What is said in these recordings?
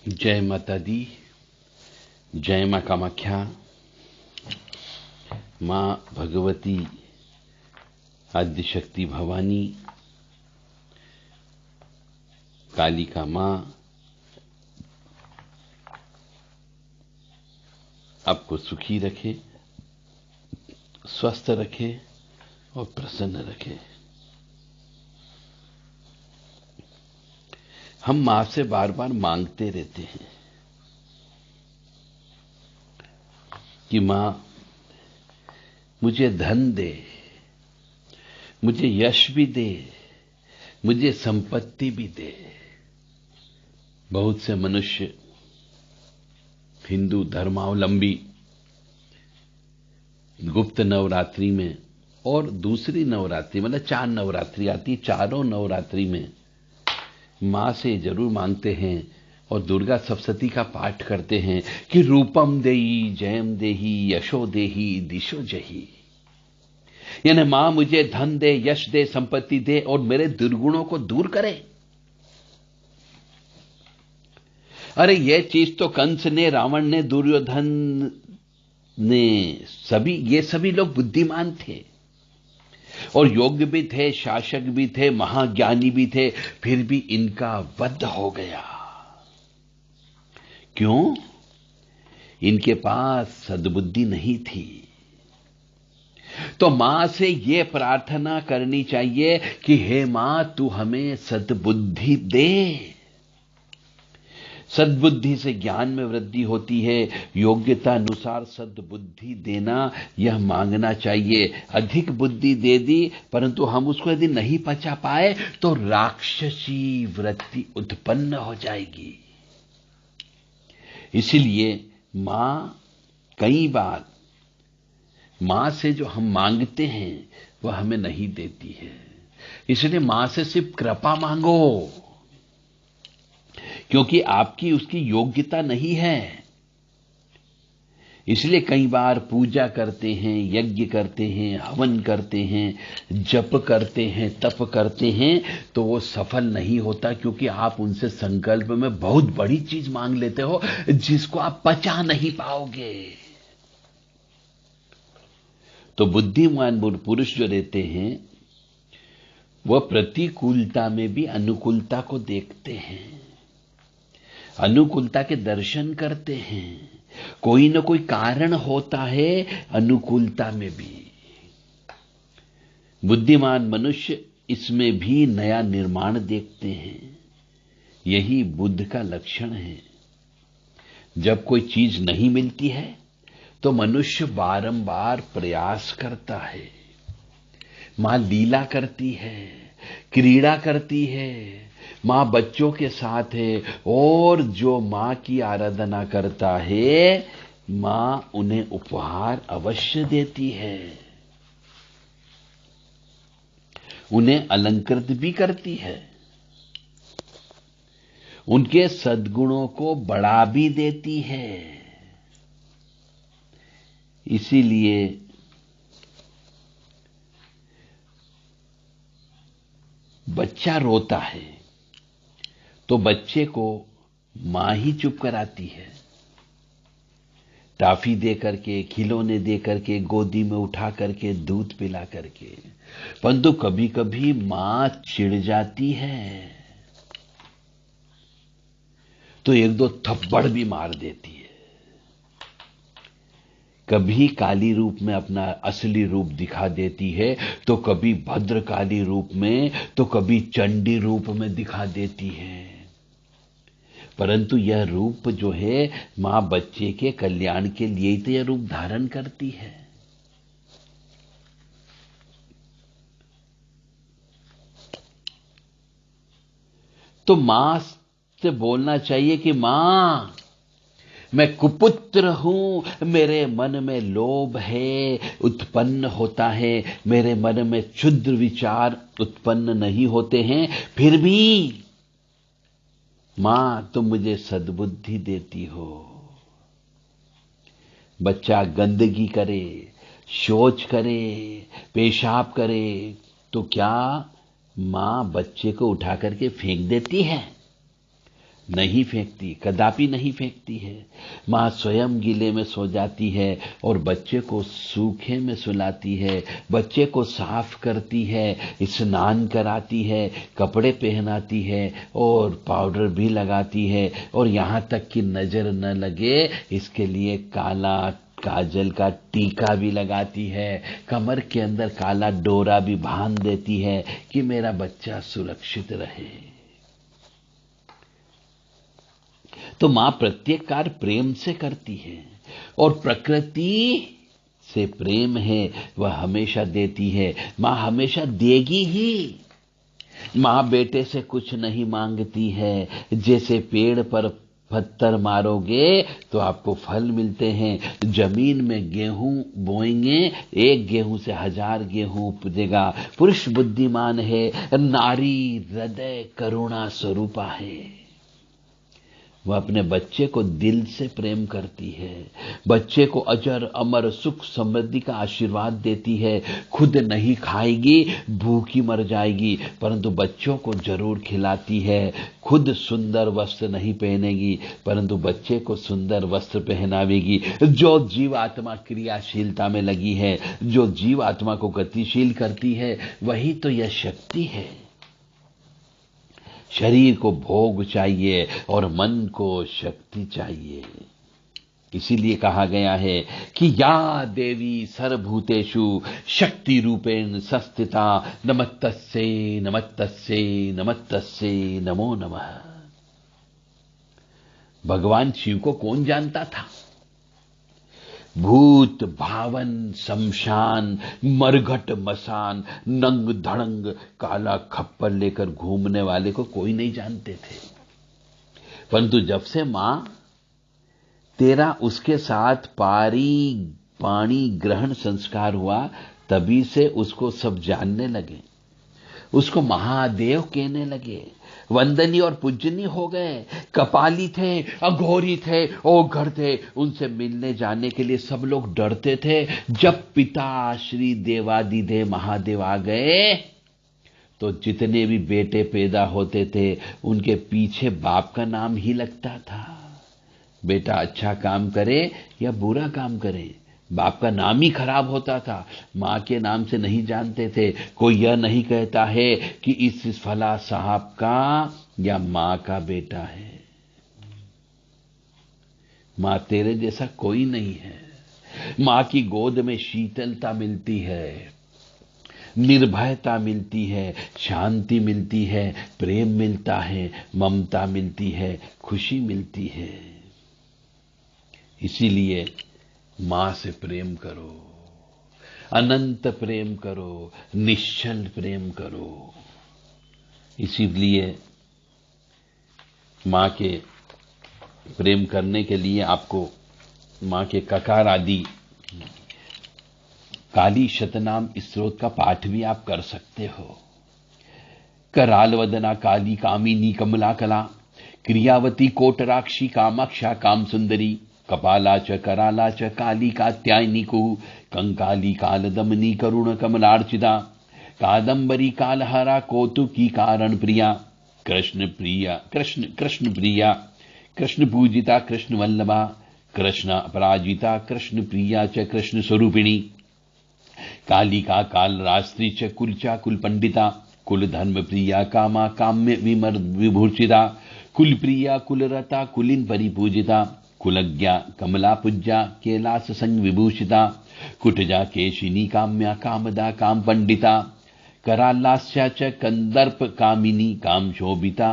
जय माता दी, जय मां कामाख्या, मां भगवती आदिशक्ति भवानी, कालिका मां आपको सुखी रखे, स्वस्थ रखे और प्रसन्न रखे। हम मां से बार बार मांगते रहते हैं कि मां मुझे धन दे, मुझे यश भी दे, मुझे संपत्ति भी दे। बहुत से मनुष्य हिंदू धर्मावलंबी गुप्त नवरात्रि में और दूसरी नवरात्रि मतलब 4 नवरात्रि आती, चारों नवरात्रि में मां से जरूर मांगते हैं और दुर्गा सप्तशती का पाठ करते हैं कि रूपम देही, जयम देही, यशो देही, दिशो जही। यानी मां मुझे धन दे, यश दे, संपत्ति दे और मेरे दुर्गुणों को दूर करे। अरे ये चीज तो कंस ने, रावण ने, दुर्योधन ने, ये सभी लोग बुद्धिमान थे और योग्य भी थे, शासक भी थे, महाज्ञानी भी थे, फिर भी इनका वध हो गया। क्यों? इनके पास सद्बुद्धि नहीं थी। तो मां से ये प्रार्थना करनी चाहिए कि हे मां, तू हमें सद्बुद्धि दे। सद्बुद्धि से ज्ञान में वृद्धि होती है। योग्यता अनुसार सद्बुद्धि देना, यह मांगना चाहिए। अधिक बुद्धि दे दी परंतु हम उसको यदि नहीं पचा पाए तो राक्षसी वृत्ति उत्पन्न हो जाएगी। इसीलिए मां कई बार मां से जो हम मांगते हैं वह हमें नहीं देती है। इसलिए मां से सिर्फ कृपा मांगो, क्योंकि आपकी उसकी योग्यता नहीं है। इसलिए कई बार पूजा करते हैं, यज्ञ करते हैं, हवन करते हैं, जप करते हैं, तप करते हैं तो वो सफल नहीं होता, क्योंकि आप उनसे संकल्प में बहुत बड़ी चीज मांग लेते हो जिसको आप पचा नहीं पाओगे। तो बुद्धिमान पुरुष जो रहते हैं वह प्रतिकूलता में भी अनुकूलता को देखते हैं, अनुकूलता के दर्शन करते हैं। कोई न कोई कारण होता है अनुकूलता में भी। बुद्धिमान मनुष्य इसमें भी नया निर्माण देखते हैं। यही बुद्ध का लक्षण है। जब कोई चीज नहीं मिलती है तो मनुष्य बारंबार प्रयास करता है। मां लीला करती है, क्रीड़ा करती है, मां बच्चों के साथ है और जो मां की आराधना करता है मां उन्हें उपहार अवश्य देती है, उन्हें अलंकृत भी करती है, उनके सद्गुणों को बढ़ा भी देती है। इसीलिए बच्चा रोता है तो बच्चे को मां ही चुप कराती है। टॉफी दे करके, खिलौने दे करके, गोदी में उठा करके, दूध पिला करके। परंतु कभी कभी मां चिढ़ जाती है तो 1-2 थप्पड़ भी मार देती है। कभी काली रूप में अपना असली रूप दिखा देती है तो कभी भद्रकाली रूप में, तो कभी चंडी रूप में दिखा देती है। परंतु यह रूप जो है मां बच्चे के कल्याण के लिए ही तो यह रूप धारण करती है। तो मां से बोलना चाहिए कि मां, मैं कुपुत्र हूं, मेरे मन में लोभ है, उत्पन्न होता है, मेरे मन में क्षुद्र विचार उत्पन्न नहीं होते हैं, फिर भी मां तुम मुझे सद्बुद्धि देती हो। बच्चा गंदगी करे, शौच करे, पेशाब करे तो क्या मां बच्चे को उठा करके फेंक देती है? नहीं फेंकती, कदापि नहीं फेंकती है। माँ स्वयं गीले में सो जाती है और बच्चे को सूखे में सुलाती है, बच्चे को साफ करती है, स्नान कराती है, कपड़े पहनाती है और पाउडर भी लगाती है, और यहां तक कि नजर न लगे इसके लिए काला काजल का टीका भी लगाती है, कमर के अंदर काला डोरा भी बांध देती है कि मेरा बच्चा सुरक्षित रहे। तो मां प्रत्येक कार्य प्रेम से करती है, और प्रकृति से प्रेम है, वह हमेशा देती है। मां हमेशा देगी ही। मां बेटे से कुछ नहीं मांगती है। जैसे पेड़ पर पत्थर मारोगे तो आपको फल मिलते हैं, जमीन में गेहूं बोएंगे, एक गेहूं से 1000 गेहूं उपजेगा। पुरुष बुद्धिमान है, नारी हृदय करुणा स्वरूपा है। वह अपने बच्चे को दिल से प्रेम करती है, बच्चे को अजर अमर सुख समृद्धि का आशीर्वाद देती है। खुद नहीं खाएगी, भूखी मर जाएगी, परंतु बच्चों को जरूर खिलाती है। खुद सुंदर वस्त्र नहीं पहनेगी, परंतु बच्चे को सुंदर वस्त्र पहनावेगी। जो जीवात्मा क्रियाशीलता में लगी है, जो जीवात्मा को गतिशील करती है, वही तो यह शक्ति है। शरीर को भोग चाहिए और मन को शक्ति चाहिए। इसीलिए कहा गया है कि या देवी सर्वभूतेषु शक्ति रूपेण संस्थिता नमस्तस्यै नमस्तस्यै नमस्तस्यै नमो नमः। भगवान शिव को कौन जानता था? भूत भावन शमशान मरघट मसान नंग धड़ंग काला खप्पर लेकर घूमने वाले को कोई नहीं जानते थे। परंतु जब से मां तेरा उसके साथ पाणी ग्रहण संस्कार हुआ, तभी से उसको सब जानने लगे, उसको महादेव कहने लगे, वंदनीय और पूजनीय हो गए। कपाली थे, अघोरी थे, ओघर थे, उनसे मिलने जाने के लिए सब लोग डरते थे। जब पिता श्री देवादिदेव महादेव आ गए तो जितने भी बेटे पैदा होते थे उनके पीछे बाप का नाम ही लगता था। बेटा अच्छा काम करे या बुरा काम करे, बाप का नाम ही खराब होता था। मां के नाम से नहीं जानते थे। कोई यह नहीं कहता है कि इस फला साहब का या मां का बेटा है। मां तेरे जैसा कोई नहीं है। मां की गोद में शीतलता मिलती है, निर्भयता मिलती है, शांति मिलती है, प्रेम मिलता है, ममता मिलती है, खुशी मिलती है। इसीलिए मां से प्रेम करो, अनंत प्रेम करो, निश्चल प्रेम करो। इसीलिए मां के प्रेम करने के लिए आपको मां के ककार आदि काली शतनाम स्त्रोत का पाठ भी आप कर सकते हो। कराल वदना काली कामिनी कमला कला क्रियावती कोटराक्षी कामाक्षा काम सुंदरी कपाला च कराला च काली कात्यायनी कुहु कंकाली कालदमनी करुण कमलार्चिता कादंबरी कालहरा कौतुकी कारण प्रिया कृष्ण प्रिया कृष्ण प्रिया कृष्ण पूजिता कृष्ण वल्लभा कृष्ण अपराजिता कृष्ण प्रिया च कृष्ण स्वरूपिणी कालिका काल रास्त्री च कुलचा कुल पंडिता कुल धर्म प्रिया कामा काम्य विमर विभूषिता कुल प्रिया कुलरता कुलिन परिपूजिता कुलज्ञा कमला पूज्या कैलास संग विभूषिता कुटजा केशिनी काम्या कामदा काम पंडिता करालास्या च कंदर्प कामिनी काम शोभिता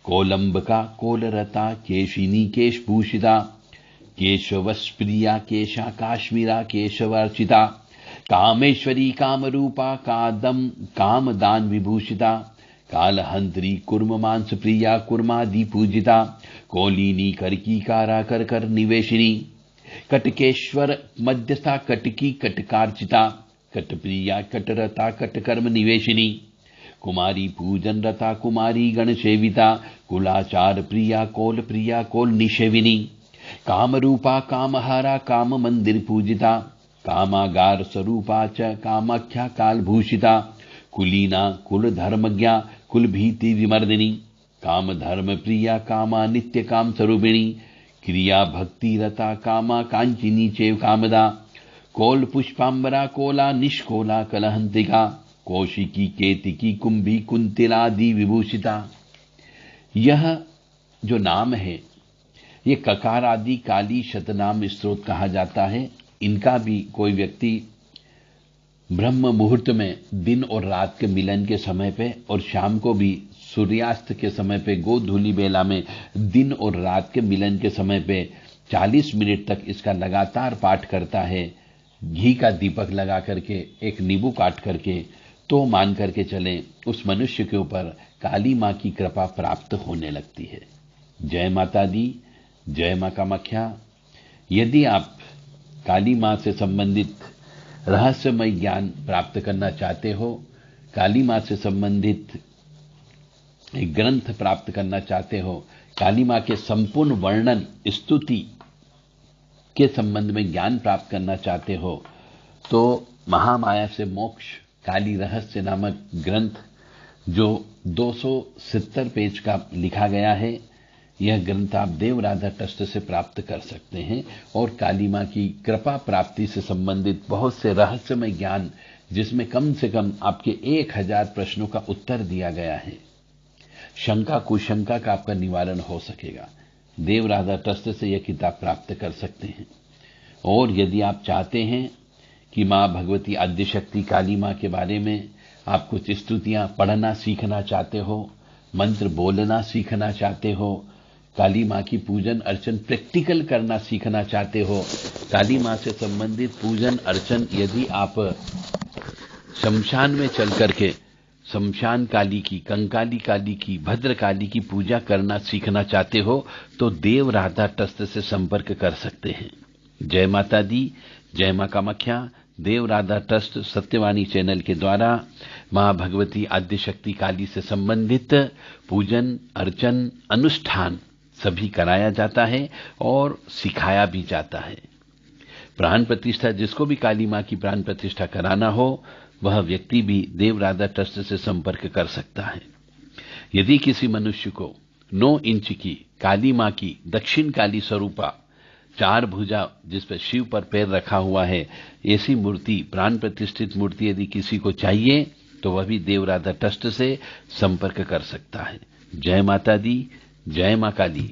कोलंबका कोलरता केशिनी केशभूषिता केशवस्प्रिया केशा काश्मीरा केशवर्चिता कामेश्वरी कामरूपा कामदान विभूषिता कालहंत्री कुर्म मांस प्रिया कुर्मादि पूजिता कोलिनी करकी कारा कर कर निवेशिनी कटकेश्वर मध्यस्था कटकी कटकारचिता कटप्रिया कटरता कटकर्म निवेशिनी कुमारी पूजन रता कुमारी गण सेविता कुलाचार प्रिया कोल निषेविनी कामरूपा कामहारा काम मंदिर पूजिता कामागार स्वरूपा च कामाख्या कालभूषिता कुलीना कुल धर्मज्ञा कुल भीति विमर्दिनी काम धर्म प्रिया कामा नित्य काम स्वरूपिणी क्रिया भक्ति रता कामा कांचिनी चैव कामदा कोल पुष्पांबरा कोला निष्कोला कलहंतिका कौशिकी केतिकी कुंभी कुंतिलादि विभूषिता। यह जो नाम है ये ककार आदि काली शतनाम स्त्रोत कहा जाता है। इनका भी कोई व्यक्ति ब्रह्म मुहूर्त में दिन और रात के मिलन के समय पे और शाम को भी सूर्यास्त के समय पे गोधूली बेला में दिन और रात के मिलन के समय पे 40 मिनट तक इसका लगातार पाठ करता है, घी का दीपक लगा करके एक नींबू काट करके, तो मान करके चलें उस मनुष्य के ऊपर काली मां की कृपा प्राप्त होने लगती है। जय माता दी, जय मां कामाख्या। यदि आप काली मां से संबंधित रहस्यमय ज्ञान प्राप्त करना चाहते हो, काली मां से संबंधित एक ग्रंथ प्राप्त करना चाहते हो, काली मां के संपूर्ण वर्णन स्तुति के संबंध में ज्ञान प्राप्त करना चाहते हो, तो महामाया से मोक्ष काली रहस्य नामक ग्रंथ जो 270 पेज का लिखा गया है, यह ग्रंथ आप देव राधा ट्रस्ट से प्राप्त कर सकते हैं और काली मां की कृपा प्राप्ति से संबंधित बहुत से रहस्यमय ज्ञान, जिसमें कम से कम आपके 1000 प्रश्नों का उत्तर दिया गया है, शंका कुशंका का आपका निवारण हो सकेगा। देव राधा ट्रस्ट से यह किताब प्राप्त कर सकते हैं। और यदि आप चाहते हैं कि मां भगवती आद्यशक्ति काली मां के बारे में आप कुछ स्तुतियां पढ़ना सीखना चाहते हो, मंत्र बोलना सीखना चाहते हो, काली मां की पूजन अर्चन प्रैक्टिकल करना सीखना चाहते हो, काली मां से संबंधित पूजन अर्चन यदि आप शमशान में चल करके शमशान काली की, कंकाली काली की, भद्र काली की पूजा करना सीखना चाहते हो, तो देव राधा ट्रस्ट से संपर्क कर सकते हैं। जय माता दी, जय मां कामाख्या। देव राधा ट्रस्ट सत्यवाणी चैनल के द्वारा मां भगवती आद्यशक्ति काली से संबंधित पूजन अर्चन अनुष्ठान सभी कराया जाता है और सिखाया भी जाता है। प्राण प्रतिष्ठा, जिसको भी काली मां की प्राण प्रतिष्ठा कराना हो, वह व्यक्ति भी देव राधा ट्रस्ट से संपर्क कर सकता है। यदि किसी मनुष्य को 9 इंच की काली मां की दक्षिण काली स्वरूपा 4 भुजा जिस पर शिव पर पैर रखा हुआ है, ऐसी मूर्ति, प्राण प्रतिष्ठित मूर्ति यदि किसी को चाहिए तो वह भी देव राधा ट्रस्ट से संपर्क कर सकता है। जय माता दी, जय मां काली।